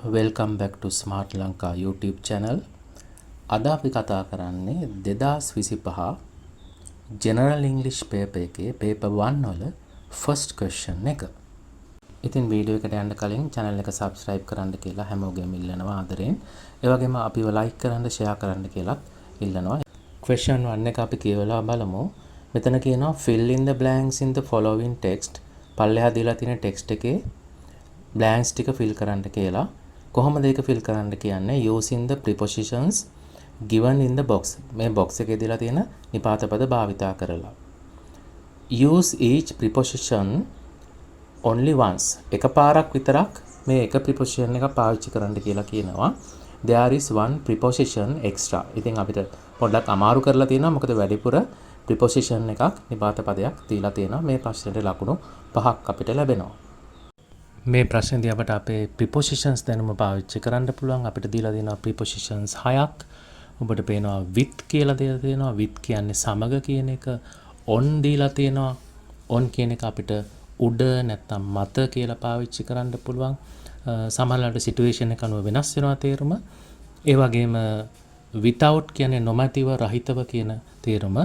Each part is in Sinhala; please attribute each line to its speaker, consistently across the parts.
Speaker 1: Welcome back to Smart Lanka YouTube channel. අද අපි කතා කරන්නේ 2025 General English paper එකේ paper 1 වල first question එක. ඉතින් වීඩියෝ එකට යන්න කලින් channel එක subscribe කරන්න කියලා හැමෝගෙම ඉල්ලනවා ආදරෙන්. ඒ වගේම අපිව like කරන්න, share කරන්න කියලා ඉල්ලනවා. Question 1 එක අපි කියවලා බලමු. මෙතන කියනවා fill in the blanks in the following text. පල්ලෙහා දීලා තියෙන text එකේ blanks ටික fill කරන්න කියලා. කොහොමද ඒක fill කරන්න කියන්නේ? using the prepositions given in the box. මේ box එකේ දීලා තියෙන නිපාත පද භාවිතා කරලා. use each preposition only once. එකපාරක් විතරක් මේ එක preposition එක පාවිච්චි කරන්න කියලා කියනවා. there is one preposition extra. ඉතින් අපිට පොඩ්ඩක් අමාරු කරලා තියෙනවා. මොකද වැඩිපුර preposition එකක් නිපාත පදයක් දීලා තියෙනවා. මේ ප්‍රශ්නෙට ලකුණු 5ක් අපිට ලැබෙනවා. මේ ප්‍රශ්නේදී අපට අපේ prepositions දැනුම පාවිච්චි කරන්න පුළුවන්. අපිට දීලා තියෙනවා prepositions 6ක්. ඔබට පේනවා with කියලා දීලා තියෙනවා. with කියන්නේ සමග කියන එක. on දීලා තියෙනවා. on කියන එක අපිට උඩ නැත්නම් මත කියලා පාවිච්චි කරන්න පුළුවන්. සමහරවිට situation එක අනුව වෙනස් වෙනවා තේරුම. ඒ වගේම without කියන්නේ නොමැතිව රහිතව කියන තේරුම.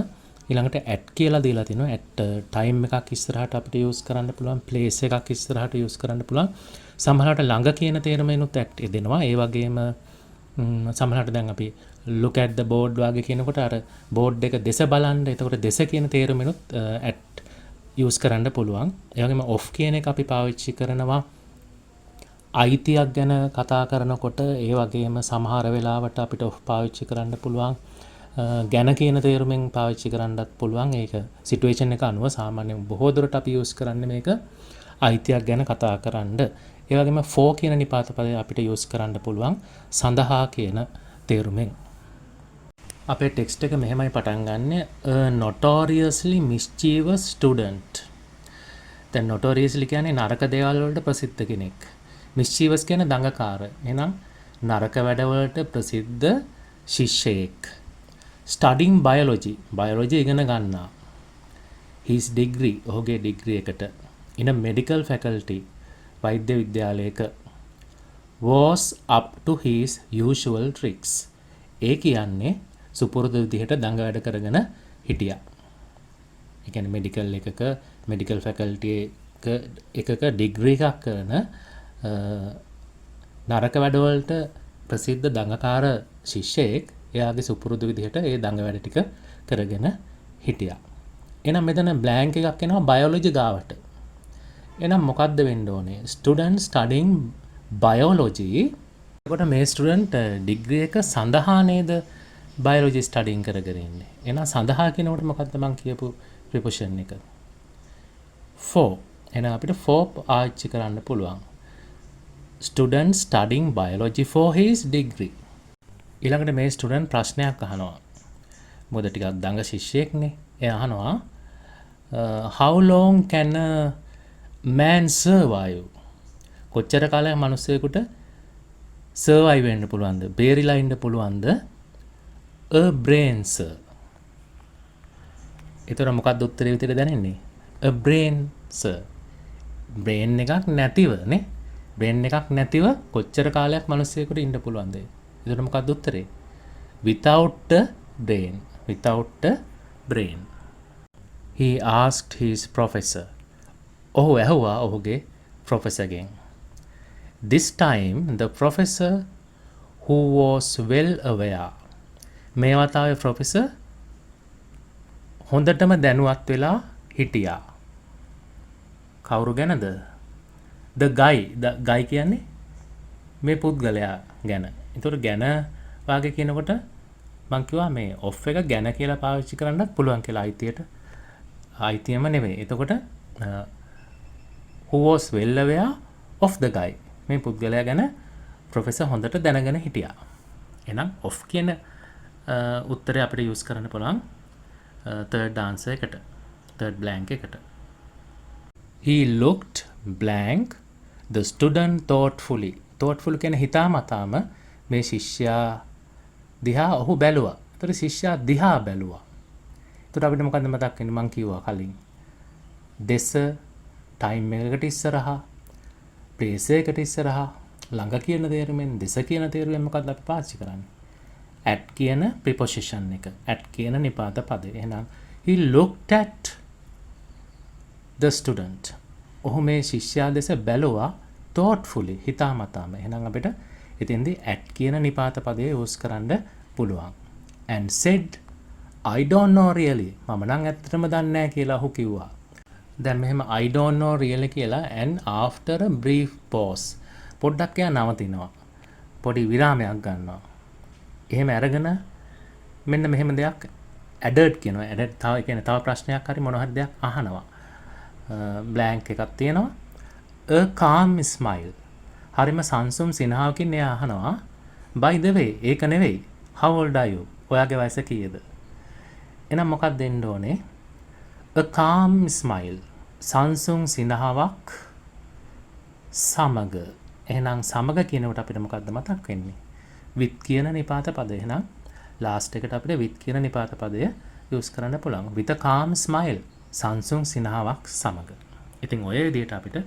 Speaker 1: ඊළඟට at කියලා දීලා තිනවා. at time එකක් ඉස්සරහට අපිට use කරන්න පුළුවන්. place එකක් ඉස්සරහට use කරන්න පුළුවන්. සමහරවිට ළඟ කියන තේරුමෙනුත් at දෙනවා. ඒ වගේම සමහරවිට දැන් අපි look at the board වගේ කියනකොට අර board එක දෙස බලන්න. එතකොට දෙස කියන තේරුමෙනුත් at use කරන්න පුළුවන්. ඒ වගේම off කියන එක අපි පාවිච්චි කරනවා අයිතියක් ගැන කතා කරනකොට. ඒ වගේම සමහර වෙලාවට අපිට off පාවිච්චි කරන්න පුළුවන්. ගැන කියන තේරුමෙන් පාවිච්චි කරන්නත් පුළුවන්. ඒක සිටුේෂන් එක අනුව සාමාන්‍යයෙන් බොහෝ දුරට අපි යූස් කරන්නේ මේක අයිතියක් ගැන කතා කරන්න. ඒ වගේම for කියන නිපාත පදය අපිට යූස් කරන්න පුළුවන් සඳහා කියන තේරුමෙන්. අපේ ටෙක්ස්ට් එක මෙහෙමයි පටන් ගන්න. A notoriously mischievous student. දැන් notoriously කියන්නේ නරක දේවල් වලට ප්‍රසිද්ධ කෙනෙක්. mischievous කියන්නේ දඟකාර. එහෙනම් නරක වැඩ වලට ප්‍රසිද්ධ ශිෂ්‍යයෙක්. studying biology ඉගෙන ගන්නා. his degree ඔහුගේ degree එකට in a medical faculty වෛද්‍ය විද්‍යාලයක was up to his usual tricks. ඒ කියන්නේ සුපුරුදු විදිහට දඟ වැඩ කරගෙන හිටියා. ඒ කියන්නේ medical එකක medical faculty එකක degree එකක් කරන නරක වැඩ වලට ප්‍රසිද්ධ දඟකාර ශිෂ්‍යයෙක් එයාගේ සුපුරුදු විදිහට ඒ දඟ වැඩ ටික කරගෙන හිටියා. එහෙනම් මෙතන බ්ලැන්ක් එකක් එනවා බයොලොජි ගාවට. එහෙනම් මොකද්ද වෙන්න ඕනේ? student studying biology. එතකොට මේ ස්ටුඩන්ට් ඩිග්‍රී එක සඳහා නේද biology studying කරගෙන ඉන්නේ. එහෙනම් සඳහා කියනකොට මොකද්ද මම කියපු preposition එක? for. එහෙනම් අපිට for ආච්චි කරන්න පුළුවන්. student studying biology for his degree. ඊළඟට මේ ස්ටුඩන්ට් ප්‍රශ්නයක් අහනවා. මොකද ටිකක් දඟ ශිෂ්‍යයෙක්නේ. එයා අහනවා how long can a man survive? කොච්චර කාලයක් මිනිස්සෙකුට survive වෙන්න පුළුවන්ද? බේරිලා ඉන්න පුළුවන්ද? a brain sir. ඒතර මොකක්ද උත්තරේ විතර දැනෙන්නේ? a brain sir. brain එකක් නැතිව නේ. brain එකක් නැතිව කොච්චර කාලයක් මිනිස්සෙකුට ඉන්න පුළුවන්ද? එතකොට මොකක්ද උත්තරේ? without a brain. without a brain. He asked his professor. ඔහු ඇහුවා ඔහුගේ ප්‍රොෆෙසර්ගෙන්. This time the professor who was well aware. මේ වතාවේ ප්‍රොෆෙසර් හොඳටම දැනුවත් වෙලා හිටියා. කවුරු ගැනද? the guy කියන්නේ මේ පුද්ගලයා ගැන. ඒතකොට ගැන වාගේ කියනකොට මම කිව්වා මේ off එක ගැන කියලා පාවිච්චි කරන්නත් පුළුවන් කියලා අයිතියම නෙවෙයි. එතකොට who was well aware of the guy. මේ පුද්ගලයා ගැන ප්‍රොෆෙසර් හොඳට දැනගෙන හිටියා. එහෙනම් off කියන උත්තරේ අපිට use කරන්න පුළුවන් third answer එකට. third blank එකට. He looked blank the student thoughtfully. thoughtful කියන්නේ හිතාමතාම මේ ශිෂ්‍යයා දිහා ඔහු බැලුවා. ඒතර ශිෂ්‍යයා දිහා බැලුවා. ඒතර අපිට මොකද්ද මතක් වෙන්නේ? මං කිව්වා කලින්. දෙස time එකකට ඉස්සරහා place එකට ඉස්සරහා ළඟ කියන තේරුමෙන් දෙස කියන තේරුවෙන් මොකක්ද අපි පාවිච්චි කරන්නේ? at කියන preposition එක. at කියන නිපාත පදය. එහෙනම් he looked at the student. ඔහු මේ ශිෂ්‍යයා දෙස බැලුවා thoughtfully හිතාමතාම. එහෙනම් අපිට ඉතින්දී at කියන නිපාත පදය යූස් කරන්න පුළුවන්. and said I don't know really. මම නම් ඇත්තටම දන්නේ නැහැ කියලා ඔහු කිව්වා. දැන් මෙහෙම I don't know really කියලා and after a brief pause පොඩ්ඩක් එයා නවතිනවා. පොඩි විරාමයක් ගන්නවා. එහෙම අරගෙන මෙන්න මෙහෙම දෙයක් added කියනවා. added තව කියන්නේ තව ප්‍රශ්නයක් හරි මොන හරි දෙයක් අහනවා. blank එකක් තියෙනවා. a calm smile. හරිම සංසුම් සිනහාවකින් එයා අහනවා. by the way ඒක නෙවෙයි. how old are you? ඔයාගේ වයස කීයද? එහෙනම් මොකක්ද දෙන්න ඕනේ? a calm smile. සංසුම් සිනහාවක් සමග. එහෙනම් සමග කියනකොට අපිට මොකක්ද මතක් වෙන්නේ? with කියන නිපාත පදය. එහෙනම් last එකට අපිට with කියන නිපාත පදය use කරන්න පුළුවන්. with a calm smile. සංසුම් සිනහාවක් සමග. ඉතින් ඔය විදිහට අපිට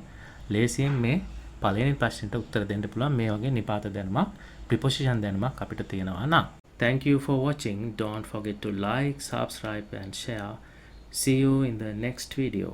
Speaker 1: ලේසියෙන් මේ පළවෙනි ප්‍රශ්නෙට උත්තර දෙන්න පුළුවන්. මේ වගේ නිපාත දැනුමක්, preposition දැනුමක් අපිට තියෙනවා නම්. Thank you for watching. Don't forget to like, subscribe and share. See you in the next video.